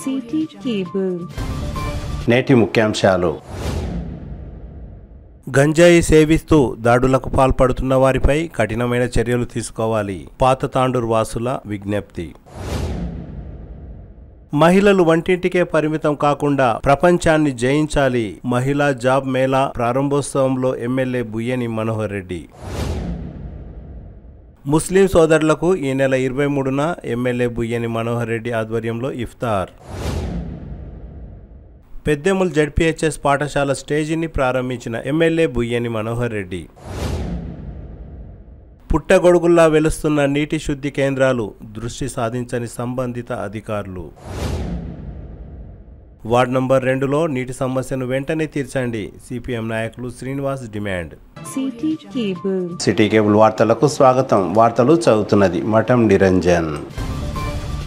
City cable. నేటి ముఖ్యాంశాలు. గంజాయి సేవిస్తూ దాడులకు పాల్పడుతున్న వారిపై కఠినమైన చర్యలు తీసుకోవాలి. పాత తాండూరు వాసుల విజ్ఞప్తి. మహిళలు వంటింటికే పరిమితం కాకుండా ప్రపంచాన్ని జయించాలి. మహిళా జాబ్ మేళా ప్రారంభోత్సవంలో ఎమ్మెల్యే బుయ్యని మనోహర్ రెడ్డి. ముస్లిం సోదరులకు ఈ నెల 23న ఎమ్మెల్యే బుయ్యని మనోహర్ రెడ్డి ఆధ్వర్యంలో ఇఫ్తార్. పెద్దెముల్ జెడ్పీహెచ్ఎస్ పాఠశాల స్టేజీని ప్రారంభించిన ఎమ్మెల్యే బుయ్యని మనోహర్ రెడ్డి. పుట్టగొడుగుల్లా వెలుస్తున్న నీటి శుద్ధి కేంద్రాలు, దృష్టి సాధించని సంబంధిత అధికారులు. వార్డు నంబర్ 2లో నీటి సమస్యను వెంటనే తీర్చండి. సిపిఎం నాయకులు శ్రీనివాస్ డిమాండ్. సిటీ కేబుల్ వార్తలకు స్వాగతం. వార్తలు చదువుతున్నది మఠం నిరంజన్.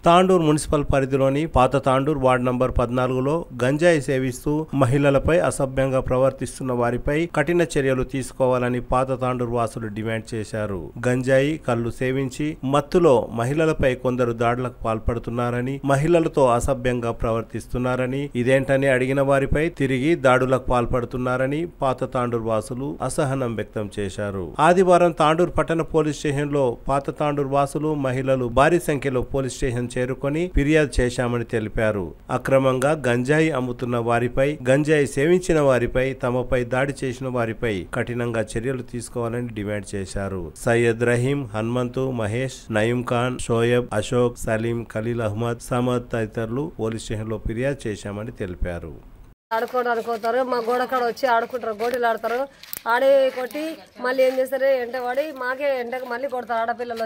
తాండూరు మున్సిపల్ పరిధిలోని పాత తాండూరు వార్డు నంబర్ 14లో గంజాయి సేవిస్తూ మహిళలపై అసభ్యంగా ప్రవర్తిస్తున్న వారిపై కఠిన చర్యలు తీసుకోవాలని పాత తాండూరు వాసులు డిమాండ్ చేశారు. గంజాయి కళ్ళు సేవించి మత్తులో మహిళలపై కొందరు దాడులకు పాల్పడుతున్నారని, మహిళలతో అసభ్యంగా ప్రవర్తిస్తున్నారని, ఇదేంటని అడిగిన వారిపై తిరిగి దాడులకు పాల్పడుతున్నారని పాత తాండూరు వాసులు అసహనం వ్యక్తం చేశారు. ఆదివారం తాండూరు పట్టణ పోలీస్ స్టేషన్లో పాత తాండూరు వాసులు, మహిళలు భారీ సంఖ్యలో పోలీస్ స్టేషన్ చేరుకొని ఫిర్యాదు చేశామని తెలిపారు. అక్రమంగా గంజాయి అమ్ముతున్న వారిపై, గంజాయి సేవించిన వారిపై, తమపై దాడి చేసిన వారిపై కఠినంగా చర్యలు తీసుకోవాలని డిమాండ్ చేశారు. సయ్యద్ రహీం, హనుమంతు, మహేష్, నయీం ఖాన్, షోయబ్, అశోక్, సలీం, ఖలీల్ అహ్మద్, సమద్ తదితరులు పోలీస్ స్టేషన్లో ఫిర్యాదు చేశామని తెలిపారు. అనుకోతారు, మా గోడ కాడ వచ్చి ఆడుకుంటారు, గోటీలు ఆడతారు. ఆడి కొట్టి మళ్ళీ ఏం చేస్తారు, ఎంట పడి మాకే ఎంటకు మళ్ళీ కొడతారు. ఆడపిల్లలు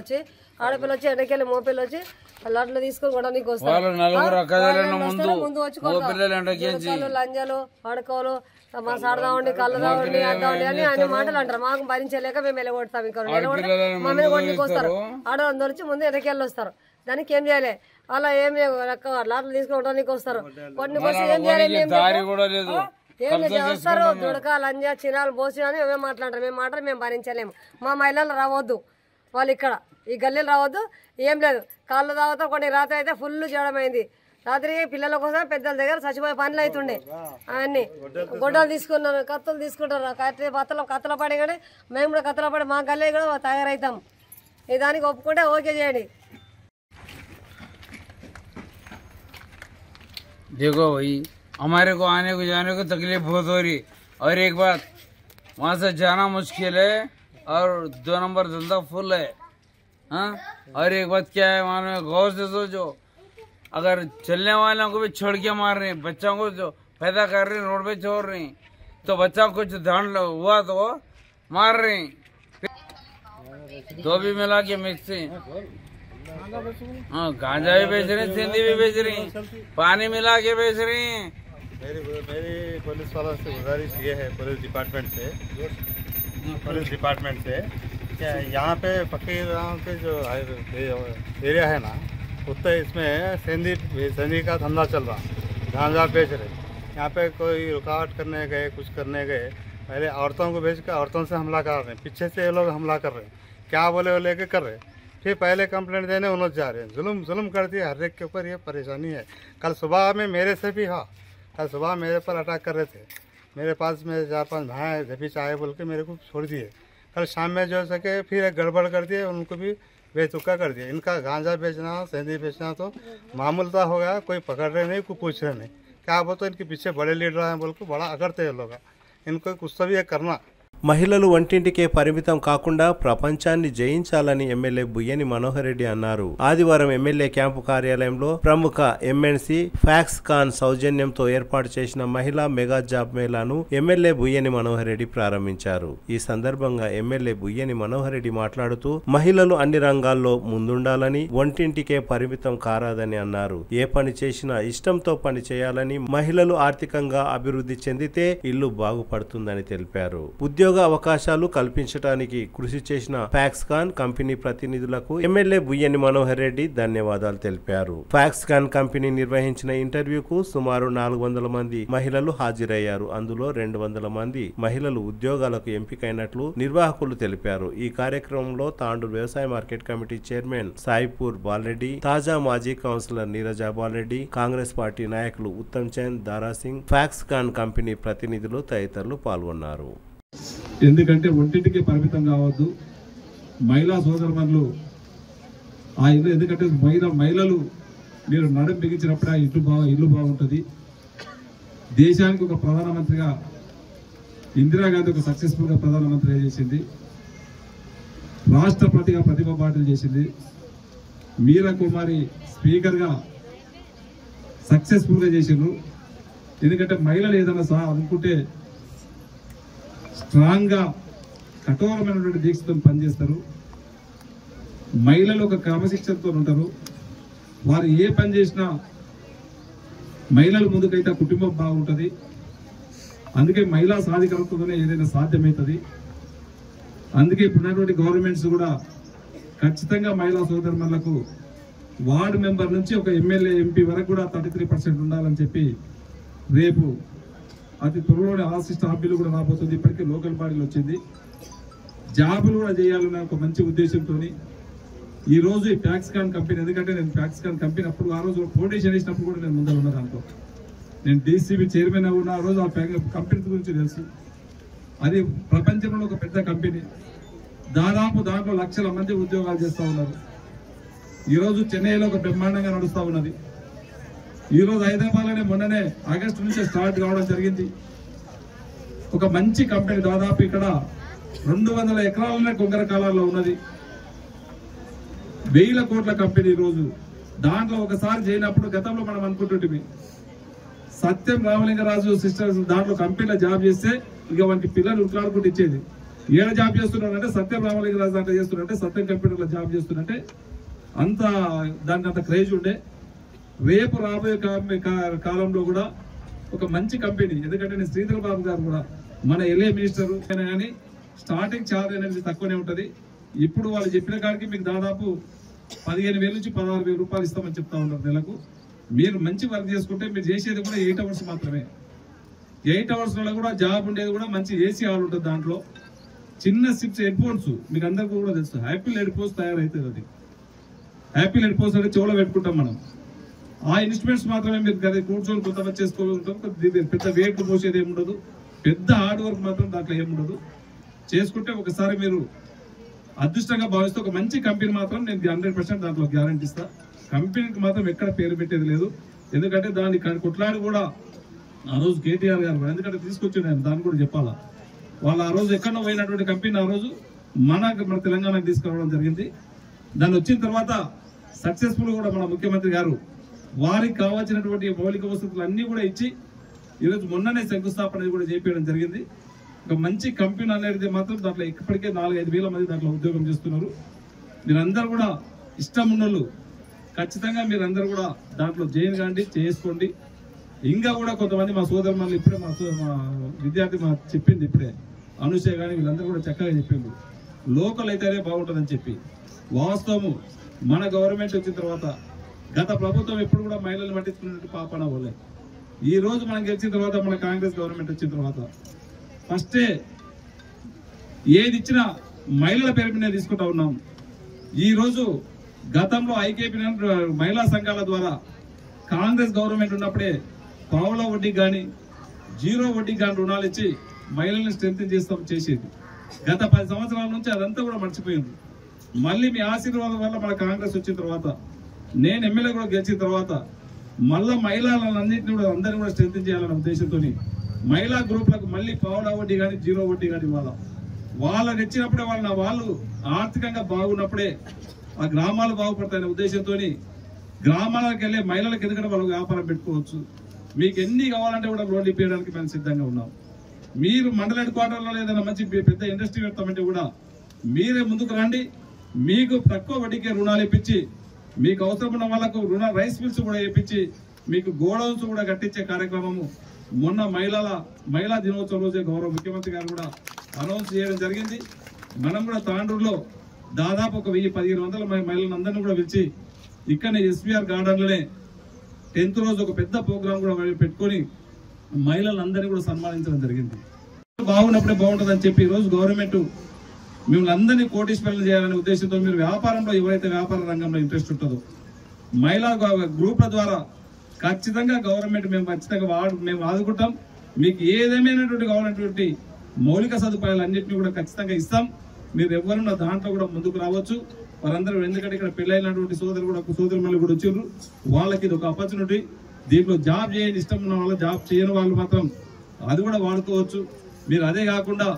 వచ్చి ఎండకెళ్ళి మోపిల్లలు వచ్చి లాట్లు తీసుకొని కూడా నీకు వస్తారు. ముందు వచ్చి లంజాలు ఆడుకోలు మా సాడదామండి, కళ్ళు దావండి, అద్దామండి అని అన్ని మాటలు అంటారు. మాకు భరించలేక మేము వెళ్ళగొడతాం. ఇంకా మా మీద కొట్టుకు వస్తారు. ఆడవాళ్ళు వచ్చి ముందు ఎండకెళ్ళి వస్తారు. దానికి ఏం చేయాలి, అలా ఏం లాట్లు తీసుకోవడానికి వస్తారు. కొన్ని కోసం ఏం చేయాలి, ఏం వస్తారు దుడక లంజా చిరాలు పోసి అని ఏమేమి మాట్లాడతారు. మేము భరించలేము. మా మహిళలు రావద్దు, వాళ్ళు ఇక్కడ ఈ గల్లీలు రావద్దు. ఏం లేదు, కాళ్ళు తాగుతారు. కొన్ని రాత్రి అయితే ఫుల్ చేయడమైంది. రాత్రి పిల్లల కోసం పెద్దల దగ్గర చచ్చిపోయే పనులు అవుతుండే. అవన్నీ గొడ్డలు తీసుకున్నారు, కత్తులు తీసుకుంటారు. కత్తుల పడి కానీ మేము కూడా కత్తుల పడి మా గల్లీ కూడా తయారవుతాం. ఈ దానికి ఒప్పుకుంటే ఓకే చేయండి. देखो भाई, हमारे को आने को जाने को तकलीफ बहुत हो रही, और एक बात वहाँ से जाना मुश्किल है, और 2 नंबर धंधा फुल है। हाँ, और एक बात क्या है, वहाँ में गौर से सोचो, अगर चलने वालों को भी छोड़ के मार रहे हैं, बच्चों को जो पैदा कर रहे हैं रोड पे छोड़ रहे हैं, तो बच्चा कुछ ध्यान हुआ तो मार रहे हैं। दो भी मिला के मिक्सिंग, हाँ, गांजा भी बेच रहे हैं, सिंधी भी बेच रही हैं, पानी मिला के बेच रही हैं। मेरी पुलिस वालों से गुजारिश ये है, पुलिस डिपार्टमेंट से क्या यहाँ पे फकीर गाँव के जो एरिया है ना, उत्तर इसमें सिंधी का धंधा चल रहा, गांजा बेच रहे। यहाँ पे कोई रुकावट करने गए, कुछ करने गए, पहले औरतों को भेज कर औरतों से हमला कर रहे हैं, पीछे से ये लोग हमला कर रहे हैं, क्या बोले वो लेके कर रहे हैं। फिर पहले कंप्लेंट देने उन लोग जा रहे हैं, जुल्म करती है हर एक के ऊपर। ये परेशानी है। कल सुबह में मेरे से भी हाँ, कल सुबह मेरे पर अटैक कर रहे थे। मेरे पास मेरे 4-5 भाई जब भी चाहे बोल के मेरे को छोड़ दिए। कल शाम में जो सके फिर एक गड़बड़ कर दिए, उनको भी बेतुका कर दिया। इनका गांजा बेचना, सेंधी बेचना तो मामूलता हो गया, कोई पकड़ रहे नहीं, कोई पूछ रहे नहीं। क्या वो तो इनके पीछे बड़े लीडर हैं बोल के बड़ा अगरते हैं लोग। इनको कुछ तो भी करना। మహిళలు వంటింటికే పరిమితం కాకుండా ప్రపంచాన్ని జయించాలని ఎమ్మెల్యే బుయ్యని మనోహర్ రెడ్డి అన్నారు. ఆదివారం ఎమ్మెల్యే క్యాంపు కార్యాలయంలో ప్రముఖ ఎంఎన్సి ఫ్యాక్స్ ఖాన్ సౌజన్యంతో ఏర్పాటు చేసిన మహిళా మెగా జాబ్ మేళాను ఎమ్మెల్యే బుయ్యని మనోహర్ రెడ్డి ప్రారంభించారు. ఈ సందర్భంగా ఎమ్మెల్యే బుయ్యని మనోహర్ రెడ్డి మాట్లాడుతూ మహిళలు అన్ని రంగాల్లో ముందుండాలని, వంటింటికే పరిమితం కారాదని అన్నారు. ఏ పని చేసినా ఇష్టంతో పని చేయాలని, మహిళలు ఆర్థికంగా అభివృద్ధి చెందితే ఇల్లు బాగుపడుతుందని తెలిపారు. ఉద్యోగ ఉద్యోగ అవకాశాలు కల్పించడానికి కృషి చేసిన ఫాక్స్కాన్ కంపెనీ ప్రతినిధులకు ఎమ్మెల్యే బుయ్యని మనోహర్ రెడ్డి ధన్యవాదాలు తెలిపారు. ఫాక్స్కాన్ కంపెనీ నిర్వహించిన ఇంటర్వ్యూకు సుమారు 400 మంది మహిళలు హాజరయ్యారు. అందులో 200 మంది మహిళలు ఉద్యోగాలకు ఎంపికైనట్లు నిర్వాహకులు తెలిపారు. ఈ కార్యక్రమంలో తాండూరు వ్యవసాయ market committee chairman Saipur Bala Reddy, తాజా మాజీ కౌన్సిలర్ నీరజా బాలరెడ్డి, కాంగ్రెస్ పార్టీ నాయకులు ఉత్తమ్ చంద్, దారాసింగ్, ఫాక్స్కాన్ కంపెనీ ప్రతినిధులు తదితరులు పాల్గొన్నారు. ఎందుకంటే ఒంటింటికి పరిమితం కావద్దు. మహిళా సోదరులు ఆ ఇల్లు, ఎందుకంటే మహిళలు మీరు నడుం బిగించినప్పుడు ఆ ఇల్లు బాగుంటుంది. దేశానికి ఒక ప్రధానమంత్రిగా ఇందిరాగాంధీ ఒక సక్సెస్ఫుల్గా ప్రధానమంత్రిగా చేసింది. రాష్ట్రపతిగా ప్రతిభ పాటలు చేసింది. మీరా కుమారి స్పీకర్గా సక్సెస్ఫుల్గా చేసిండ్రు. ఎందుకంటే మహిళలు ఏదైనా అనుకుంటే స్ట్రాంగ్గా కఠోరమైనటువంటి దీక్షతో పనిచేస్తారు. మహిళలు ఒక క్రమశిక్షణతో ఉంటారు. వారు ఏ పని చేసినా మహిళలు ముందుకైతే కుటుంబం బాగుంటుంది. అందుకే మహిళా సాధికారతతోనే ఏదైనా సాధ్యమవుతుంది. అందుకే ఇప్పుడున్నటువంటి గవర్నమెంట్స్ కూడా ఖచ్చితంగా మహిళా సోదరులకు వార్డు మెంబర్ నుంచి ఒక ఎమ్మెల్యే, ఎంపీ వరకు కూడా 33% ఉండాలని చెప్పి రేపు అతి త్వరలోనే ఆశిష్ట బిల్లు కూడా రాబోతుంది. ఇప్పటికే లోకల్ బాడీలు వచ్చింది. జాబులు కూడా చేయాలన్న ఒక మంచి ఉద్దేశంతో ఈరోజు ఈ ఫాక్స్కాన్ కంపెనీ, ఎందుకంటే నేను ఫాక్స్కాన్ కంపెనీ అప్పుడు ఆ రోజు ఫౌండేషన్ వేసినప్పుడు కూడా నేను ముందర ఉన్న దాంట్లో నేను డీసీబీ చైర్మన్ ఉన్న ఆ రోజు ఆ కంపెనీ గురించి తెలుసు. అది ప్రపంచంలో ఒక పెద్ద కంపెనీ. దాదాపు దాంట్లో లక్షల మంది ఉద్యోగాలు చేస్తూ ఉన్నారు. ఈరోజు చెన్నైలో ఒక బ్రహ్మాండంగా నడుస్తూ ఉన్నది. ఈరోజు హైదరాబాద్లోనే మొన్ననే ఆగస్టు నుంచే స్టార్ట్ కావడం జరిగింది. ఒక మంచి కంపెనీ, దాదాపు ఇక్కడ 200 ఎకరాలనే కొంగర కాలాల్లో ఉన్నది. 1000 కోట్ల కంపెనీ. ఈరోజు దాంట్లో ఒకసారి చేయనప్పుడు గతంలో మనం అనుకుంటుంటే సత్యం రామలింగరాజు సిస్టర్స్ దాంట్లో కంపెనీలో జాబ్ చేస్తే ఇక వానికి పిల్లలు ఉట్లాడుకుంటూ ఇచ్చేది. ఏడ జాబ్ చేస్తున్నారంటే సత్యం రామలింగరాజు దాంట్లో చేస్తున్నారంటే, సత్యం కంపెనీలో జాబ్ చేస్తున్నారంటే అంత దానికి అంత క్రేజ్ ఉండే. రేపు రాబోయే కాలంలో కూడా ఒక మంచి కంపెనీ, ఎందుకంటే నేను శ్రీధర్ బాబు గారు కూడా మన ఎల్ఏ మినిస్టర్ కానీ స్టార్టింగ్ ఛార్జ్ అనేది తక్కువనే ఉంటుంది. ఇప్పుడు వాళ్ళు చెప్పిన కాడికి మీకు దాదాపు 15,000 నుంచి 16,000 రూపాయలు ఇస్తామని చెప్తా ఉన్నారు నెలకు. మీరు మంచి వర్క్ చేసుకుంటే మీరు చేసేది కూడా 8 అవర్స్ మాత్రమే. 8 అవర్స్లో కూడా జాబ్ ఉండేది కూడా మంచి ఏసీ హాల్ ఉంటుంది. దాంట్లో చిన్న సిప్స్ హెడ్ ఫోన్స్ మీకు అందరికీ కూడా తెలుసు. యాపిల్ హెడ్ ఫోన్స్ తయారవుతుంది. అది యాపిల్ హెడ్ ఫోన్స్ అంటే చెవులో పెట్టుకుంటాం మనం. ఆ ఇన్స్ట్రుమెంట్స్ మాత్రమే మీరు కూర్చొని కొంతమంది చేసుకోగలుగుతాం. పెద్ద వెయిట్ మోసేది ఏముండదు. పెద్ద హార్డ్ వర్క్ మాత్రం దాంట్లో ఏముండదు. చేసుకుంటే ఒకసారి మీరు అదృష్టంగా భావిస్తే ఒక మంచి కంపెనీ మాత్రం నేను 100% దాంట్లో గ్యారంటీ ఇస్తా. కంపెనీకి మాత్రం ఎక్కడ పేరు పెట్టేది లేదు. ఎందుకంటే దాన్ని కొట్లాడి కూడా ఆ రోజు కేటీఆర్ గారు ఎందుకంటే తీసుకొచ్చిండు ఆయన, దాన్ని కూడా చెప్పాలా. వాళ్ళు ఆ రోజు ఎక్కడో పోయినటువంటి కంపెనీ ఆ రోజు మన తెలంగాణకు తీసుకురావడం జరిగింది. దాన్ని వచ్చిన తర్వాత సక్సెస్ఫుల్ కూడా మన ముఖ్యమంత్రి గారు వారికి కావాల్సినటువంటి మౌలిక వసతులు అన్నీ కూడా ఇచ్చి ఈరోజు మొన్ననే శంకుస్థాపన కూడా చేయించడం జరిగింది. ఒక మంచి కంపెనీ అనేది మాత్రం దాంట్లో ఇప్పటికే 4-5 వేల మంది దాంట్లో ఉద్యోగం చేస్తున్నారు. మీరందరూ కూడా ఇష్టం ఉన్నోళ్ళు ఖచ్చితంగా మీరందరూ కూడా దాంట్లో జాయిన్ కాండి, చేసుకోండి. ఇంకా కూడా కొంతమంది మా సోదరు మళ్ళీ ఇప్పుడే మా విద్యార్థి చెప్పింది, ఇప్పుడే అనుష కానీ వీళ్ళందరూ కూడా చక్కగా చెప్పింది లోకల్ అయితేనే బాగుంటుందని చెప్పి. వాస్తవము మన గవర్నమెంట్ వచ్చిన తర్వాత గత ప్రభుత్వం ఎప్పుడు కూడా మహిళలు పట్టించుకున్నట్టు పాపన పోలే. ఈ రోజు మనం గెలిచిన తర్వాత మన కాంగ్రెస్ గవర్నమెంట్ వచ్చిన తర్వాత ఫస్టే ఏది ఇచ్చినా మహిళల పేరు మీద తీసుకుంటా ఉన్నాం. ఈ రోజు గతంలో ఐకేపీ మహిళా సంఘాల ద్వారా కాంగ్రెస్ గవర్నమెంట్ ఉన్నప్పుడే పావుల వడ్డీకి కానీ 0 వడ్డీకి కానీ రుణాలు ఇచ్చి మహిళల్ని స్ట్రెంగ్ చేసేది. గత 10 సంవత్సరాల నుంచి అదంతా కూడా మర్చిపోయింది. మళ్ళీ మీ ఆశీర్వాదం వల్ల మన కాంగ్రెస్ వచ్చిన తర్వాత, నేను ఎమ్మెల్యే కూడా గెలిచిన తర్వాత మళ్ళీ మహిళలన్నింటినీ కూడా అందరినీ కూడా స్ట్రెంగ్ చేయాలనే ఉద్దేశంతో మహిళా గ్రూపులకు మళ్ళీ పావుల వడ్డీ కానీ 0 వడ్డీ కానీ వాళ్ళకి ఇచ్చినప్పుడే వాళ్ళు ఆర్థికంగా బాగున్నప్పుడే ఆ గ్రామాలు బాగుపడతాయనే ఉద్దేశంతో గ్రామాలకు వెళ్ళే మహిళలకు ఎందుకంటే వాళ్ళు వ్యాపారం పెట్టుకోవచ్చు. మీకు ఎన్ని కావాలంటే కూడా లోన్లు ఇప్పించడానికి మేము సిద్ధంగా ఉన్నాం. మీరు మండల హెడ్ క్వార్టర్లో ఏదైనా మంచి పెద్ద ఇండస్ట్రీ పెడతామంటే కూడా మీరే ముందుకు రండి. మీకు తక్కువ వడ్డీకే రుణాలు ఇప్పించి, మీకు అవసరం ఉన్న వాళ్ళకు రైస్ మిల్స్ కూడా ఇప్పించి, మీకు గోడౌన్స్ కూడా కట్టించే కార్యక్రమము మొన్న మహిళా దినోత్సవం రోజే గౌరవ ముఖ్యమంత్రి గారు కూడా అనౌన్స్ చేయడం జరిగింది. మనం కూడా తాండూరులో దాదాపు ఒక 1000-1500 మహిళలను అందరినీ కూడా పిలిచి ఇక్కడనే ఎస్బీఆర్ గార్డెన్లోనే 10th రోజు ఒక పెద్ద ప్రోగ్రాం కూడా పెట్టుకొని మహిళలందరినీ కూడా సన్మానించడం జరిగింది. బాగున్నప్పుడే బాగుంటుందని చెప్పి ఈరోజు గవర్నమెంట్ మిమ్మల్ని అందరినీ కోటీశ్వరులు చేయాలనే ఉద్దేశంతో మీరు వ్యాపారంలో ఎవరైతే వ్యాపార రంగంలో ఇంట్రెస్ట్ ఉంటుందో మహిళా గ్రూప్ల ద్వారా ఖచ్చితంగా గవర్నమెంట్ మేము ఖచ్చితంగా మేము ఆదుకుంటాం. మీకు ఏదేమైనటువంటి కావాలన్నటువంటి మౌలిక సదుపాయాలు అన్నింటినీ కూడా ఖచ్చితంగా ఇస్తాం. మీరు ఎవరున్నా దాంట్లో కూడా ముందుకు రావచ్చు. వారందరూ ఎందుకంటే ఇక్కడ పెళ్ళైనటువంటి సోదరులు కూడా వచ్చారు. వాళ్ళకి ఇది ఒక ఆపర్చునిటీ. దీంట్లో జాబ్ చేయని ఇష్టం ఉన్న వాళ్ళు, జాబ్ చేయని వాళ్ళు మాత్రం అది కూడా వాడుకోవచ్చు. మీరు అదే కాకుండా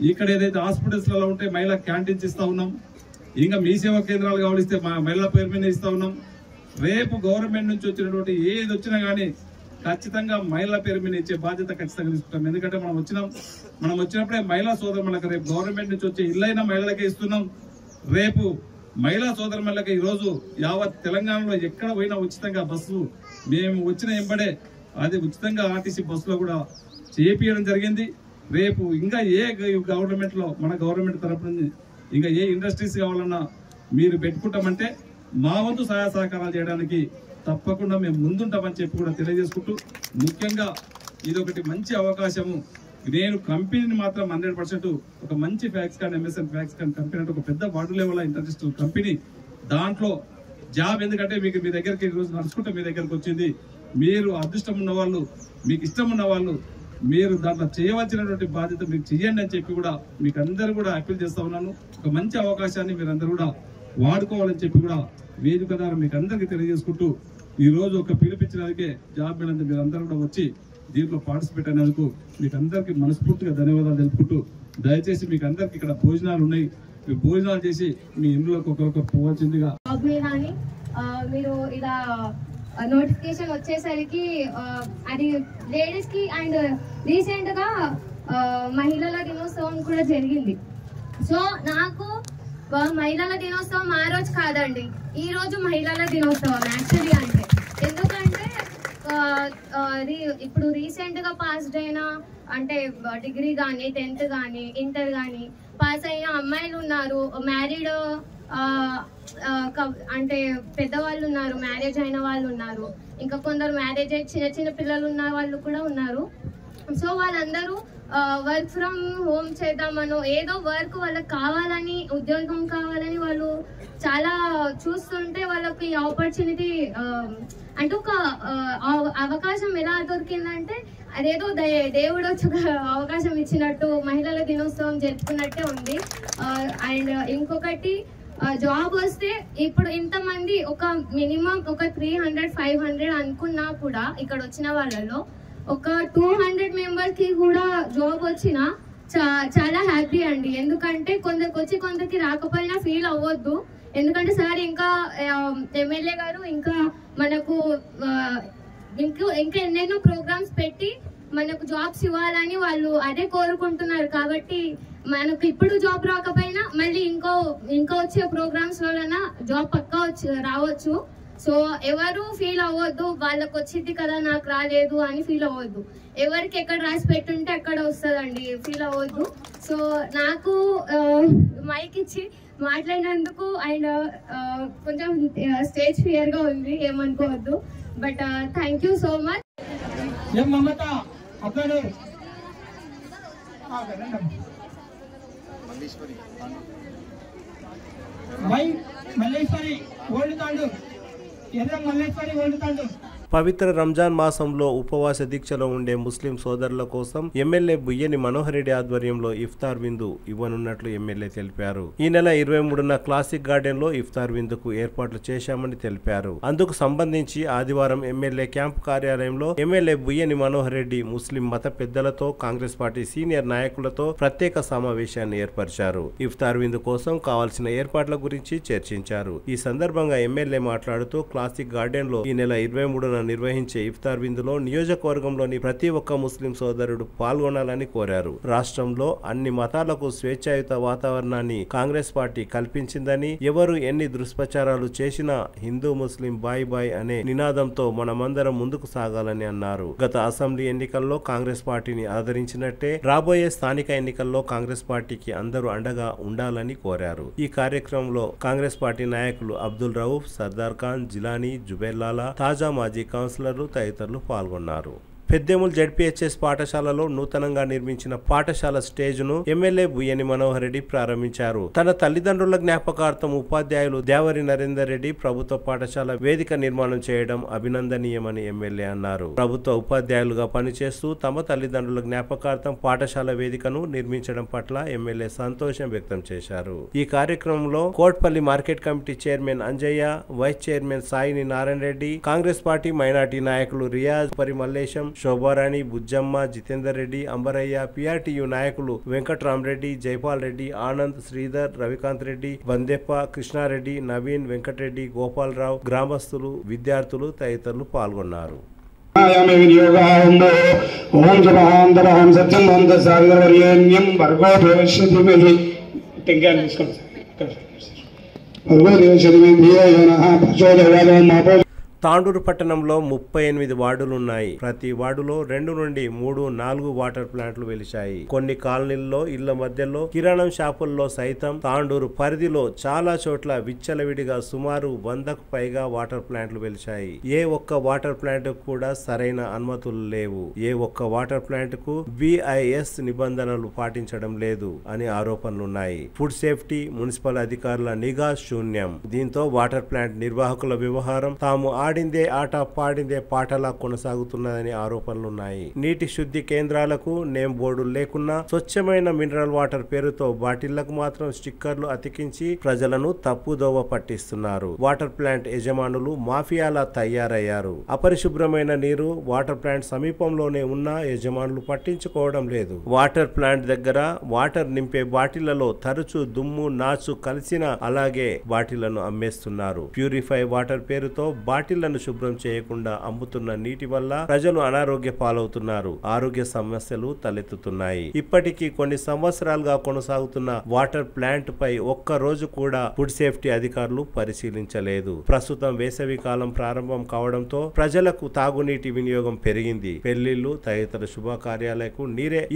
ఇక్కడ ఏదైతే హాస్పిటల్స్లలో ఉంటే మహిళా క్యాంటీన్స్ ఇస్తా ఉన్నాం. ఇంకా మీ సేవా కేంద్రాలు కావలిస్తే మహిళల పేరు మీద ఇస్తా ఉన్నాం. రేపు గవర్నమెంట్ నుంచి వచ్చినటువంటి ఏది వచ్చినా కానీ ఖచ్చితంగా మహిళల పేరు మీద ఇచ్చే బాధ్యత ఖచ్చితంగా తీసుకుంటాం. ఎందుకంటే మనం వచ్చినప్పుడే మహిళా సోదరులకు రేపు గవర్నమెంట్ నుంచి వచ్చే ఇల్లైన మహిళలకే ఇస్తున్నాం. రేపు మహిళా సోదరులకు ఈరోజు యావత్ తెలంగాణలో ఎక్కడ పోయినా ఉచితంగా బస్సు మేము వచ్చిన ఎంబడే అది ఉచితంగా ఆర్టీసీ బస్సులో కూడా చేపించడం జరిగింది. రేపు ఇంకా ఏ గవర్నమెంట్ లో మన గవర్నమెంట్ తరఫు నుంచి ఇంకా ఏ ఇండస్ట్రీస్ కావాలన్నా మీరు పెట్టుకుంటామంటే మా వంతు సహాయ సహకారాలు చేయడానికి తప్పకుండా మేము ముందుంటామని చెప్పి కూడా తెలియజేసుకుంటూ, ముఖ్యంగా ఇది ఒకటి మంచి అవకాశము. నేను కంపెనీని మాత్రం 100% ఒక మంచి ఫ్యాక్స్కాన్ MSN ఫ్యాక్స్కాన్ కంపెనీ అంటే ఒక పెద్ద వార్డు లెవెల్ ఇంటర్నేషనల్ కంపెనీ. దాంట్లో జాబ్ ఎందుకంటే మీకు మీ దగ్గరికి ఈరోజు నడుచుకుంటే మీ దగ్గరకు వచ్చింది. మీరు అదృష్టం ఉన్న వాళ్ళు, మీకు ఇష్టం ఉన్న వాళ్ళు మీరు దాంట్లో చేయవలసినటువంటి బాధ్యత మీరు చెయ్యండి అని చెప్పి కూడా మీకు అందరూ కూడా అప్పీల్ చేస్తా ఉన్నాను. ఒక మంచి అవకాశాన్ని మీరు అందరూ కూడా వాడుకోవాలని చెప్పి కూడా వేదిక ద్వారా మీకు అందరికీ తెలియజేసుకుంటూ, ఈ రోజు ఒక పిలిపించినందుకే జాబ్ మేళంతా మీరు అందరూ కూడా వచ్చి దీంట్లో పార్టిసిపేట్ అయినందుకు మీకు అందరికీ మనస్ఫూర్తిగా ధన్యవాదాలు తెలుపుకుంటూ, దయచేసి మీకు అందరికి ఇక్కడ భోజనాలు ఉన్నాయి, మీరు భోజనాలు చేసి మీ ఇంట్లోకి ఒకరొకరు పోవాల్సిందిగా. మీరు ఇలా నోటిఫికేషన్ వచ్చేసరికి అది లేడీస్ కి అండ్ రీసెంట్ గా మహిళల దినోత్సవం కూడా జరిగింది. సో నాకు మహిళల దినోత్సవం ఆ రోజు కాదండి, ఈ రోజు మహిళల దినోత్సవం యాక్చువల్లీ. అంటే ఎందుకంటే ఇప్పుడు రీసెంట్ గా పాస్డ్ అయిన అంటే డిగ్రీ కానీ 10th కానీ ఇంటర్ కానీ పాస్ అయిన అమ్మాయిలు ఉన్నారు, మ్యారీడ్ అంటే పెద్దవాళ్ళు ఉన్నారు, మ్యారేజ్ అయిన వాళ్ళు ఉన్నారు, ఇంకా కొందరు మ్యారేజ్ అయ్యి చిన్న చిన్న పిల్లలు ఉన్న వాళ్ళు కూడా ఉన్నారు. సో వాళ్ళందరూ వర్క్ ఫ్రమ్ హోమ్ చేద్దామనో ఏదో వర్క్ వాళ్ళకి కావాలని, ఉద్యోగం కావాలని వాళ్ళు చాలా చూస్తుంటే వాళ్ళకి ఆపర్చునిటీ అంటే ఒక అవకాశం ఎలా దొరికిందంటే అదేదో దేవుడు వచ్చి అవకాశం ఇచ్చినట్టు మహిళల దినోత్సవం జరుపుకున్నట్టే ఉంది. అండ్ ఇంకొకటి జాబ్ వస్తే ఇప్పుడు ఇంతమంది ఒక మినిమం ఒక 300-500 అనుకున్నా కూడా ఇక్కడ వచ్చిన వాళ్ళలో ఒక 200 మెంబర్స్ కి కూడా జాబ్ వచ్చినా చాలా హ్యాపీ అండి. ఎందుకంటే కొందరికి వచ్చి కొందరికి రాకపోయినా ఫీల్ అవ్వద్దు. ఎందుకంటే సార్ ఇంకా ఎమ్మెల్యే గారు ఇంకా మనకు ఇంకా ఎన్నెన్నో ప్రోగ్రామ్స్ పెట్టి మనకు జాబ్స్ ఇవ్వాలని వాళ్ళు అదే కోరుకుంటున్నారు. కాబట్టి మనకు ఇప్పుడు జాబ్ రాకపోయినా మళ్ళీ ఇంకా వచ్చే ప్రోగ్రామ్స్ వలన జాబ్ పక్కా రావచ్చు. సో ఎవరు ఫీల్ అవ్వద్దు వాళ్ళకి వచ్చింది కదా నాకు రాలేదు అని ఫీల్ అవ్వద్దు. ఎవరికి ఎక్కడ రాసి పెట్టుంటే అక్కడ వస్తుందండి, ఫీల్ అవ్వద్దు. సో నాకు మైక్ ఇచ్చి మాట్లాడినందుకు అండ్ కొంచెం స్టేజ్ ఫియర్ గా ఉంది, ఏమనుకోవద్దు. But thank you so much. Malleswari old Tandur, ఎర్ర మల్లేశ్వరి ఓల్డ్ తాండూర్. పవిత్ర రంజాన్ మాసంలో ఉపవాస దీక్షలో ఉండే ముస్లిం సోదరుల కోసం ఎమ్మెల్యే బుయ్యని మనోహర్ రెడ్డి ఆధ్వర్యంలో ఇఫ్తార్ విందు ఇవ్వనున్నట్లు ఎమ్మెల్యే తెలిపారు. ఈ నెల 23న క్లాసిక్ గార్డెన్ లో ఇఫ్తార్ విందుకు ఏర్పాట్లు చేశామని తెలిపారు. అందుకు సంబంధించి ఆదివారం ఎమ్మెల్యే క్యాంపు కార్యాలయంలో ఎమ్మెల్యే బుయ్యని మనోహర్ రెడ్డి ముస్లిం మత పెద్దలతో, కాంగ్రెస్ పార్టీ సీనియర్ నాయకులతో ప్రత్యేక సమావేశాన్ని ఏర్పరిచారు. ఇఫ్తార్ విందు కోసం కావాల్సిన ఏర్పాట్ల గురించి చర్చించారు. ఈ సందర్భంగా ఎమ్మెల్యే మాట్లాడుతూ క్లాసిక్ గార్డెన్ లో ఈ నెల 23న నిర్వహించే ఇఫ్తార్ విందులో నియోజకవర్గంలోని ప్రతి ఒక్క ముస్లిం సోదరుడు పాల్గొనాలని కోరారు. రాష్ట్రంలో అన్ని మతాలకు స్వేచ్ఛాయుత వాతావరణాన్ని కాంగ్రెస్ పార్టీ కల్పించిందని, ఎవరు ఎన్ని దుష్ప్రచారాలు చేసినా హిందూ ముస్లిం బాయ్ బాయ్ అనే నినాదంతో మనమందరం ముందుకు సాగాలని అన్నారు. గత అసెంబ్లీ ఎన్నికల్లో కాంగ్రెస్ పార్టీని ఆదరించినట్టే రాబోయే స్థానిక ఎన్నికల్లో కాంగ్రెస్ పార్టీకి అందరూ అండగా ఉండాలని కోరారు. ఈ కార్యక్రమంలో కాంగ్రెస్ పార్టీ నాయకులు అబ్దుల్ రౌఫ్, సర్దార్ ఖాన్, జిలానీ, జుబేర్లాలా, తాజా మాజీ కౌన్సిలర్లు తదితరులు పాల్గొన్నారు. పెద్దేముల్ జెడ్పీహెచ్ఎస్ పాఠశాలలో నూతనంగా నిర్మించిన పాఠశాల స్టేజ్ను ఎమ్మెల్యే బుయ్యని మనోహర్ రెడ్డి ప్రారంభించారు. తన తల్లిదండ్రుల జ్ఞాపకార్థం ఉపాధ్యాయులు దేవరి నరేందర్ రెడ్డి ప్రభుత్వ పాఠశాల వేదిక నిర్మాణం చేయడం అభినందనీయమని ఎమ్మెల్యే అన్నారు. ప్రభుత్వ ఉపాధ్యాయులుగా పనిచేస్తూ తమ తల్లిదండ్రుల జ్ఞాపకార్థం పాఠశాల వేదికను నిర్మించడం పట్ల ఎమ్మెల్యే సంతోషం వ్యక్తం చేశారు. ఈ కార్యక్రమంలో Kotpalli market committee chairman Anjaiah, vice chairman Saini Narayana Reddy, Congress party minority నాయకులు రియాజ్, పరిమల్లేశం, శోభారాణి, బుజ్జమ్మ, జితేందర్ రెడ్డి, అంబరయ్య, పిఆర్టీయు నాయకులు వెంకట్రామరెడ్డి, జైపాల్ రెడ్డి, ఆనంద్, శ్రీధర్, రవికాంత్ రెడ్డి, బందెప్ప, కృష్ణారెడ్డి, నవీన్, వెంకటరెడ్డి, గోపాలరావు, గ్రామస్తులు, విద్యార్థులు తదితరులు పాల్గొన్నారు. తాండూరు పట్టణంలో 38 వార్డులున్నాయి. ప్రతి వార్డులో 2 నుండి 3, 4 వాటర్ ప్లాంట్లు వెలిశాయి. కొన్ని కాలనీల్లో ఇళ్ల మధ్యలో కిరాణం షాపుల్లో సైతం తాండూరు పరిధిలో చాలా చోట్ల విచ్చలవిడిగా సుమారు 100కు పైగా వాటర్ ప్లాంట్లు వెలిశాయి. ఏ ఒక్క వాటర్ ప్లాంట్ కూడా సరైన అనుమతులు లేవు. ఏ ఒక్క వాటర్ ప్లాంట్ కు BIS నిబంధనలు పాటించడం లేదు అని ఆరోపణలున్నాయి. ఫుడ్ సేఫ్టీ, మున్సిపల్ అధికారుల నిఘా శూన్యం. దీంతో వాటర్ ప్లాంట్ నిర్వాహకుల వ్యవహారం తాము ఆడిందే ఆట పాడిందే పాటలా కొనసాగుతున్నదని ఆరోపణలున్నాయి. నీటి శుద్ధి కేంద్రాలకు నేమ్ బోర్డులు లేకున్నా స్వచ్ఛమైన మినరల్ వాటర్ పేరుతో బాటిళ్లకు మాత్రం స్టిక్కర్లు అతికించి ప్రజలను తప్పుదోవ పట్టిస్తున్నారు. వాటర్ ప్లాంట్ యజమానులు మాఫియాలా తయారయ్యారు. అపరిశుభ్రమైన నీరు వాటర్ ప్లాంట్ సమీపంలోనే ఉన్నా యజమానులు పట్టించుకోవడం లేదు. వాటర్ ప్లాంట్ దగ్గర వాటర్ నింపే బాటిళ్లలో తరచూ దుమ్ము, నాచు కలిసిన అలాగే బాటిళ్లను అమ్మేస్తున్నారు. ప్యూరిఫై వాటర్ పేరుతో బాటిళ్లను శుభ్రం చేయకుండా అమ్ముతున్న నీటి వల్ల ప్రజలు అనారోగ్య పాలవుతున్నారు. ఆరోగ్య సమస్యలు తలెత్తుతున్నాయి. ఇప్పటికీ కొన్ని సంవత్సరాలుగా కొనసాగుతున్న వాటర్ ప్లాంట్ పై ఒక్క రోజు కూడా ఫుడ్ సేఫ్టీ అధికారులు పరిశీలించలేదు. ప్రస్తుతం వేసవి కాలం ప్రారంభం కావడంతో ప్రజలకు తాగునీటి వినియోగం పెరిగింది. పెళ్లిళ్లు తదితర శుభకార్యాలకు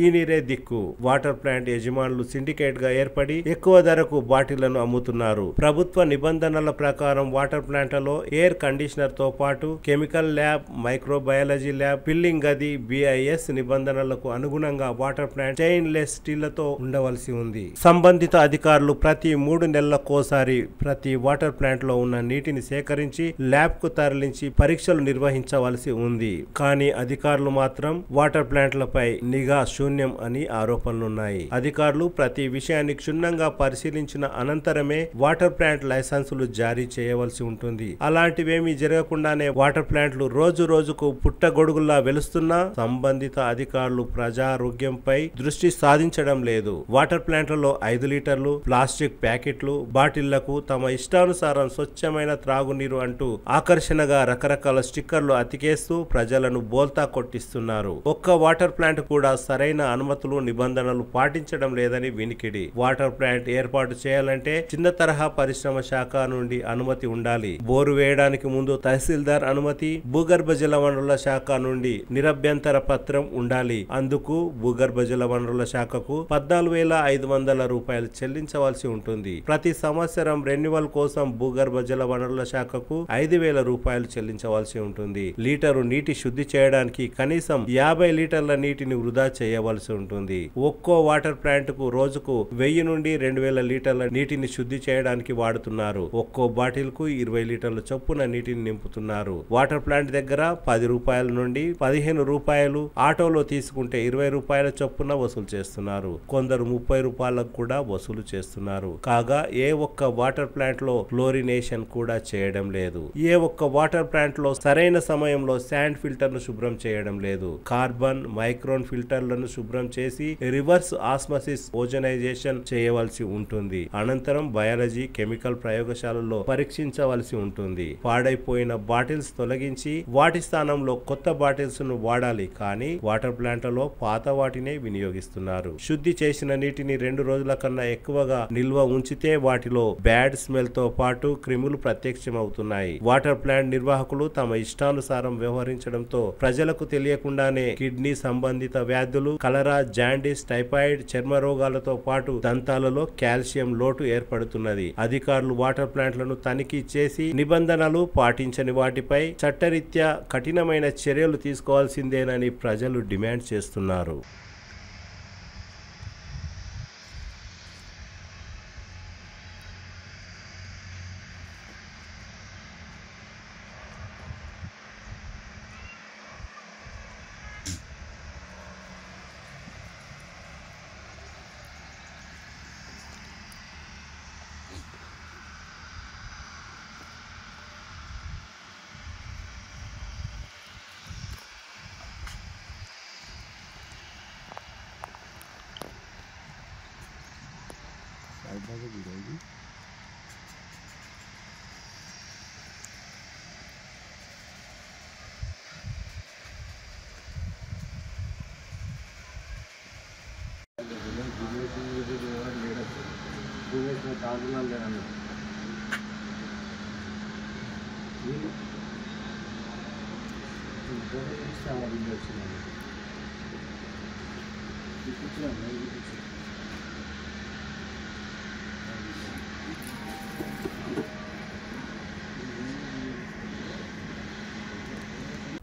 ఈ నీరే దిక్కు. వాటర్ ప్లాంట్ యజమానులు సిండికేట్ గా ఏర్పడి ఎక్కువ ధరకు బాటిళ్లను అమ్ముతున్నారు. ప్రభుత్వ నిబంధనల ప్రకారం వాటర్ ప్లాంట్లలో ఎయిర్ కండిషనర్ తో పాటు chemical lab, microbiology lab, filling గది, BIS నిబంధనలకు అనుగుణంగా వాటర్ ప్లాంట్ చైన్ లెస్ స్టీళ్లతో ఉండవలసి ఉంది. సంబంధిత అధికారులు ప్రతి 3 నెలలకోసారి ప్రతి వాటర్ ప్లాంట్ లో ఉన్న నీటిని సేకరించి ల్యాబ్ కు తరలించి పరీక్షలు నిర్వహించవలసి ఉంది. కానీ అధికారులు మాత్రం వాటర్ ప్లాంట్లపై నిఘా శూన్యం అని ఆరోపణలున్నాయి. అధికారులు ప్రతి విషయాన్ని క్షుణ్ణంగా పరిశీలించిన అనంతరమే వాటర్ ప్లాంట్ లైసెన్సులు జారీ చేయవలసి ఉంటుంది. అలాంటివేమీ జరగకుండానే వాటర్ ప్లాంట్లు రోజు రోజుకు పుట్టగొడుగుల్లా వెలుస్తున్నా సంబంధిత అధికారులు ప్రజారోగ్యంపై దృష్టి సాధించడం లేదు. వాటర్ ప్లాంట్లలో 5 లీటర్లు ప్లాస్టిక్ ప్యాకెట్లు, బాటిళ్లకు తమ ఇష్టానుసారం స్వచ్ఛమైన త్రాగునీరు అంటూ ఆకర్షణగా రకరకాల స్టిక్కర్లు అతికేస్తూ ప్రజలను బోల్తా కొట్టిస్తున్నారు. ఒక్క వాటర్ ప్లాంట్ కూడా సరైన అనుమతులు, నిబంధనలు పాటించడం లేదని వినికిడి. వాటర్ ప్లాంట్ ఏర్పాటు చేయాలంటే చిన్న తరహా పరిశ్రమ శాఖ నుండి అనుమతి ఉండాలి. బోరు వేయడానికి ముందు తహసీల్దార్ అనుమతి, భూగర్భ జల వనరుల శాఖ నుండి నిరభ్యంతర పత్రం ఉండాలి. అందుకు భూగర్భ జల వనరుల శాఖకు 14,500 రూపాయలు చెల్లించవలసి ఉంటుంది. ప్రతి సంవత్సరం రెన్యువల్ కోసం భూగర్భ జల వనరుల శాఖకు 5,000 రూపాయలు చెల్లించవలసి ఉంటుంది. లీటరు నీటి శుద్ధి చేయడానికి కనీసం 50 లీటర్ల నీటిని వృధా చేయవలసి ఉంటుంది. ఒక్కో వాటర్ ప్లాంట్ కు రోజుకు 1000 నుండి 2,000 లీటర్ల నీటిని శుద్ధి చేయడానికి వాడుతున్నారు. ఒక్కో బాటిల్ కు 20 లీటర్ల చొప్పున నీటిని నింపుతున్నారు. వాటర్ ప్లాంట్ దగ్గర 10 రూపాయల నుండి 15 రూపాయలు, ఆటోలో తీసుకుంటే 20 రూపాయల చొప్పున వసూలు చేస్తున్నారు. కొందరు 30 రూపాయలకు కూడా వసూలు చేస్తున్నారు. కాగా ఏ ఒక్క వాటర్ ప్లాంట్ లో క్లోరినేషన్ కూడా చేయడం లేదు. ఏ ఒక్క వాటర్ ప్లాంట్ లో సరైన సమయంలో శాండ్ ఫిల్టర్ ను శుభ్రం చేయడం లేదు. కార్బన్, మైక్రోన్ ఫిల్టర్లను శుభ్రం చేసి రివర్స్ ఆస్మసిస్ ఓజనైజేషన్ చేయవలసి ఉంటుంది. అనంతరం బయాలజీ, కెమికల్ ప్రయోగశాలలో పరీక్షించవలసి ఉంటుంది. పాడైపోయిన పాడైపోయిన బాటిల్స్ తొలగించి వాటి స్థానంలో కొత్త బాటిల్స్ ను వాడాలి, కానీ వాటర్ ప్లాంట్లలో పాత వాటినే వినియోగిస్తున్నారు. శుద్ధి చేసిన నీటిని 2 రోజుల కన్నా ఎక్కువగా నిల్వ ఉంచితే వాటిలో బ్యాడ్ స్మెల్ తో పాటు క్రిములు ప్రత్యక్షమవుతున్నాయి. వాటర్ ప్లాంట్ నిర్వాహకులు తమ ఇష్టానుసారం వ్యవహరించడంతో ప్రజలకు తెలియకుండానే కిడ్నీ సంబంధిత వ్యాధులు, కలరా, జాండీస్, టైఫాయిడ్, చర్మ రోగాలతో పాటు దంతాలలో కాల్షియం లోటు ఏర్పడుతున్నది. అధికారులు వాటర్ ప్లాంట్లను తనిఖీ చేసి నిబంధనలు పాటించని వాటిపై చట్టరీత్యా కఠినమైన చర్యలు తీసుకోవాల్సిందేనని ప్రజలు డిమాండ్ చేస్తున్నారు.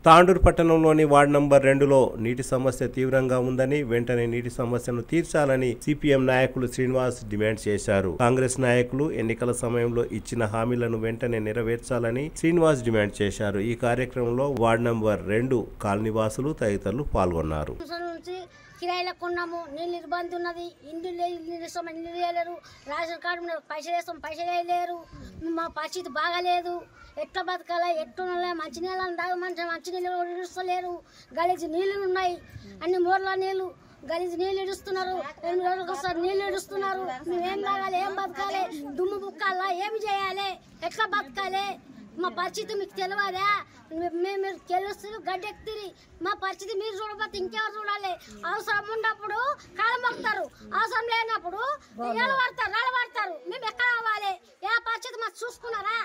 తాండూరు పట్టణంలోని వార్డు నంబర్ 2లో నీటి సమస్య తీవ్రంగా ఉందని, వెంటనే నీటి సమస్యను తీర్చాలని సిపిఎం నాయకులు శ్రీనివాస్ డిమాండ్ చేశారు. కాంగ్రెస్ నాయకులు ఎన్నికల సమయంలో ఇచ్చిన హామీలను వెంటనే నెరవేర్చాలని శ్రీనివాస్ డిమాండ్ చేశారు. ఈ కార్యక్రమంలో వార్డు నంబర్ 2 కాలనీవాసులు తదితరులు పాల్గొన్నారు. కిరాయిలకు ఉన్నాము, నీళ్ళు ఇబ్బంది ఉన్నది, ఇల్లు ఇస్తాం, ఇల్లు వేయలేరు, రేషన్ కార్డు మీద పైసలు వేస్తాం, పైసలు వేయలేరు, మా పరిస్థితి బాగాలేదు, ఎట్లా బతకాలా, ఎట్లా మంచినీళ్ళని తాగు, మంచినీళ్ళు ఇడుస్తలేరు, గలీజు నీళ్ళు ఉన్నాయి, అన్ని మూర్ల నీళ్ళు గలీజు నీళ్ళు ఇడుస్తున్నారు, 2 రోజులకు ఒకసారి నీళ్ళు ఇడుస్తున్నారు. మేమేం తాగాలి, ఏం బతకాలి, దుమ్ము బుక్కాలా, ఏమి చేయాలి, ఎట్లా బతకాలి, మా పరిస్థితి మీకు తెలియదా, మీరు తెలుస్తుంది గడ్డెక్తిరి, మా పరిస్థితి మీరు చూడబోతే ఇంకెవరు చూడాలి. అవసరం ఉన్నప్పుడు కాలం మొక్కుతారు, అవసరం లేనప్పుడు రాళ్ళబడతారు. మేము ఎక్కడ అవ్వాలి, ఏ పరిస్థితి మాకు చూసుకున్నారా,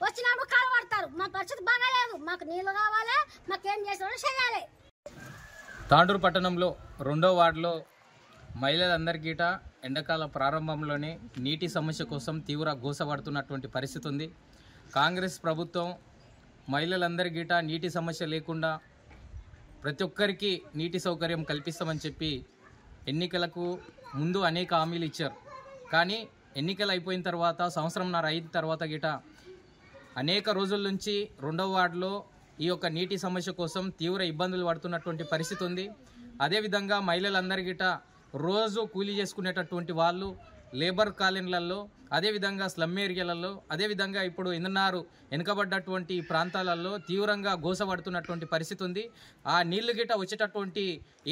వచ్చినప్పుడు కాలబడతారు. మా పరిస్థితి బాగాలేదు, మాకు నీళ్లు కావాలి, మాకేం చేస్తారో చేయాలి. తాండూరు పట్టణంలో 2వ వార్డులో మహిళలందరికీ ఎండాకాల ప్రారంభంలోనే నీటి సమస్య కోసం తీవ్ర గోసపడుతున్నటువంటి పరిస్థితి ఉంది. కాంగ్రెస్ ప్రభుత్వం మహిళలందరికీ నీటి సమస్య లేకుండా ప్రతి ఒక్కరికి నీటి సౌకర్యం కల్పిస్తామని చెప్పి ఎన్నికలకు ముందు అనేక హామీలు ఇచ్చారు. కానీ ఎన్నికలు అయిపోయిన తర్వాత సంవత్సరంన్నర అయిన తర్వాత అనేక రోజుల నుంచి 2వ వార్డులో ఈ యొక్క నీటి సమస్య కోసం తీవ్ర ఇబ్బందులు పడుతున్నటువంటి పరిస్థితి ఉంది. అదేవిధంగా మహిళలందరికీ రోజు కూలీ చేసుకునేటటువంటి వాళ్ళు లేబర్ కాలనీలలో, అదేవిధంగా స్లమ్ ఏరియాలలో, అదేవిధంగా ఇప్పుడు వెనుకబడ్డటువంటి ప్రాంతాలలో తీవ్రంగా గోసపడుతున్నటువంటి పరిస్థితి ఉంది. ఆ నీళ్లు గిట్ట వచ్చేటటువంటి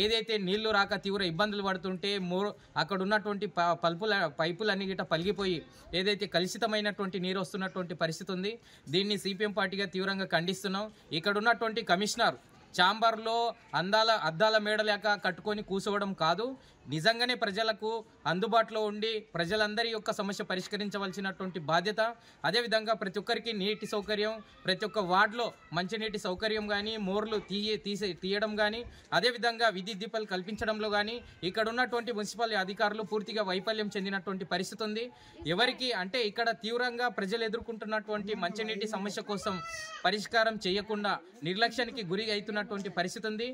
ఏదైతే నీళ్లు రాక తీవ్ర ఇబ్బందులు పడుతుంటే అక్కడ ఉన్నటువంటి పైపులన్నీ గిట్ట పలిగిపోయి ఏదైతే కలుషితమైనటువంటి నీరు వస్తున్నటువంటి పరిస్థితి ఉంది. దీన్ని సిపిఎం పార్టీగా తీవ్రంగా ఖండిస్తున్నాం. ఇక్కడ ఉన్నటువంటి కమిషనర్ ఛాంబర్లో అద్దాల మేడలేక కట్టుకొని కూర్చోవడం కాదు, నిజంగానే ప్రజలకు అందుబాటులో ఉండి ప్రజలందరి యొక్క సమస్య పరిష్కరించవలసినటువంటి బాధ్యత. అదేవిధంగా ప్రతి ఒక్కరికి నీటి సౌకర్యం, ప్రతి ఒక్క వార్డులో మంచినీటి సౌకర్యం కానీ, మోర్లు తీయడం కానీ, అదేవిధంగా విద్యుత్ దీపాలు కల్పించడంలో కానీ ఇక్కడ ఉన్నటువంటి మున్సిపల్ అధికారులు పూర్తిగా వైఫల్యం చెందినటువంటి పరిస్థితి ఉంది. ఎవరికి అంటే ఇక్కడ తీవ్రంగా ప్రజలు ఎదుర్కొంటున్నటువంటి మంచినీటి సమస్య కోసం పరిష్కారం చేయకుండా నిర్లక్ష్యానికి గురి అవుతున్నటువంటి పరిస్థితి ఉంది.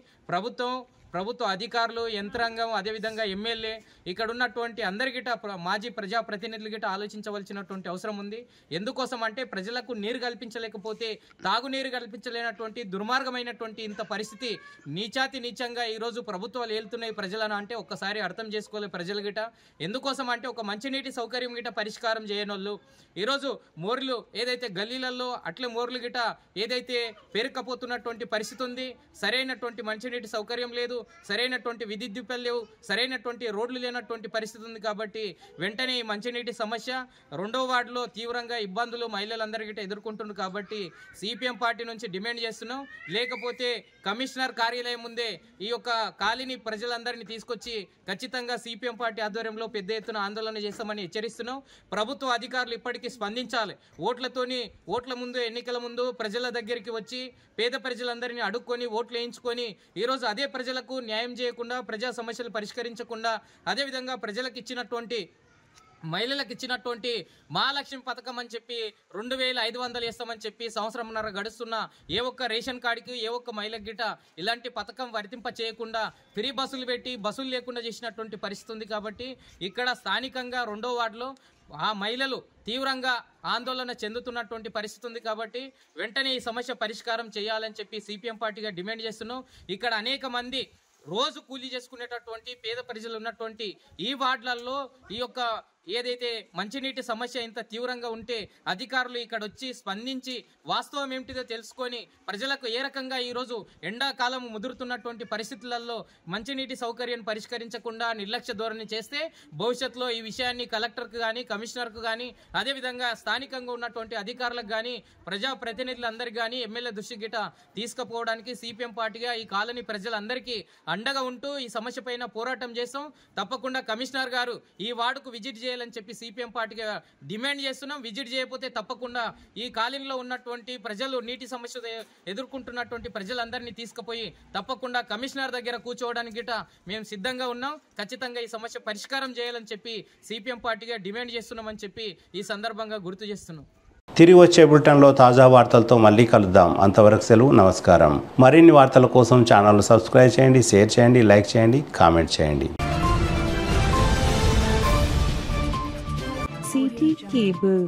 ప్రభుత్వ అధికారులు, యంత్రాంగం, అదేవిధంగా ఎమ్మెల్యే, ఇక్కడ ఉన్నటువంటి అందరి మాజీ ప్రజాప్రతినిధులు ఆలోచించవలసినటువంటి అవసరం ఉంది. ఎందుకోసం అంటే ప్రజలకు నీరు కల్పించలేకపోతే తాగునీరు కల్పించలేనటువంటి దుర్మార్గమైనటువంటి ఇంత పరిస్థితి నీచంగా ఈరోజు ప్రభుత్వాలు ఏలుతున్నాయి ప్రజలను అంటే ఒక్కసారి అర్థం చేసుకోవాలి ప్రజలు ఎందుకోసం అంటే ఒక మంచినీటి సౌకర్యం పరిష్కారం చేయనోళ్ళు ఈరోజు మోర్లు ఏదైతే గల్లీలలో అట్లే మోర్లు ఏదైతే పేరుకపోతున్నటువంటి పరిస్థితి ఉంది, సరైనటువంటి మంచినీటి సౌకర్యం లేదు. సరైనటువంటి విద్యుత్ దీపాలు లేవు, సరైనటువంటి రోడ్లు లేనటువంటి పరిస్థితి ఉంది. కాబట్టి వెంటనే ఈ మంచినీటి సమస్య 2వ వార్డులో తీవ్రంగా ఇబ్బందులు మహిళలందరికీ ఎదుర్కొంటున్నారు. కాబట్టి సిపిఎం పార్టీ నుంచి డిమాండ్ చేస్తున్నాం. లేకపోతే కమిషనర్ కార్యాలయం ముందే ఈ యొక్క కాలనీ ప్రజలందరినీ తీసుకొచ్చి ఖచ్చితంగా సిపిఎం పార్టీ ఆధ్వర్యంలో పెద్ద ఎత్తున ఆందోళన చేస్తామని హెచ్చరిస్తున్నాం. ప్రభుత్వ అధికారులు ఇప్పటికీ స్పందించాలి. ఓట్ల ముందు ఎన్నికల ముందు ప్రజల దగ్గరికి వచ్చి పేద ప్రజలందరినీ అడుక్కొని ఓట్లు వేయించుకొని ఈరోజు అదే ప్రజలకు న్యాయం చేయకుండా, ప్రజా సమస్యలు పరిష్కరించకుండా, అదేవిధంగా ప్రజలకు ఇచ్చినటువంటి మహిళలకు ఇచ్చినటువంటి మహాలక్ష్మి పథకం అని చెప్పి 2500 ఇస్తామని చెప్పి సంవత్సరంన్నర గడుస్తున్న ఏ ఒక్క రేషన్ కార్డుకి ఏ ఒక్క మహిళకి గిట ఇలాంటి పథకం వర్తింప చేయకుండా ఫ్రీ బస్సులు పెట్టి బస్సులు లేకుండా చేసినటువంటి పరిస్థితి ఉంది. కాబట్టి ఇక్కడ స్థానికంగా 2వ వార్డులో ఆ మహిళలు తీవ్రంగా ఆందోళన చెందుతున్నటువంటి పరిస్థితి ఉంది. కాబట్టి వెంటనే ఈ సమస్య పరిష్కారం చేయాలని చెప్పి సిపిఎం పార్టీగా డిమాండ్ చేస్తున్నాం. ఇక్కడ అనేక మంది రోజు కూలీ చేసుకునేటటువంటి పేద ప్రజలు ఉన్నటువంటి ఈ వార్డులలో ఈ యొక్క ఏదైతే మంచినీటి సమస్య ఇంత తీవ్రంగా ఉంటే అధికారులు ఇక్కడ వచ్చి స్పందించి వాస్తవం ఏమిటిదో తెలుసుకొని ప్రజలకు ఏ రకంగా ఈరోజు ఎండాకాలం ముదురుతున్నటువంటి పరిస్థితులలో మంచినీటి సౌకర్యాన్ని పరిష్కరించకుండా నిర్లక్ష్య ధోరణి చేస్తే భవిష్యత్తులో ఈ విషయాన్ని కలెక్టర్కు కానీ కమిషనర్కు కానీ అదేవిధంగా స్థానికంగా ఉన్నటువంటి అధికారులకు కానీ ప్రజాప్రతినిధులందరికీ కానీ ఎమ్మెల్యే దృష్టి గిట తీసుకుపోవడానికి సిపిఎం పార్టీగా ఈ కాలనీ ప్రజలందరికీ అండగా ఉంటూ ఈ సమస్య పైన పోరాటం చేస్తాం. తప్పకుండా కమిషనర్ గారు ఈ వార్డుకు విజిట్ చేయాలని చెప్పి సిపిఎం పార్టీగా డిమాండ్ చేస్తున్నాం. విజిట్ చేయకపోతే తప్పకుండా ఈ కాలనీలో ఉన్నటువంటి ప్రజలు నీటి సమస్య ఎదుర్కొంటున్నటువంటి ప్రజలందరినీ తీసుకుపోయి తప్పకుండా కమిషనర్ దగ్గర కూర్చోవడానికి గిట మేము సిద్ధంగా ఉన్నాం. ఖచ్చితంగా ఈ సమస్య పరిష్కారం చేయాలని చెప్పి సిపిఎం పార్టీగా డిమాండ్ చేస్తున్నామని చెప్పి ఈ సందర్భంగా గుర్తు చేస్తున్నాం. తిరిగి వచ్చే బులెటిన్లో తాజా వార్తలతో మళ్ళీ కలుద్దాం. అంతవరకు సెలవు, నమస్కారం. మరిన్ని వార్తల కోసం ఛానల్ సబ్స్క్రైబ్ చేయండి, షేర్ చేయండి, లైక్ చేయండి, కామెంట్ చేయండి. City cable.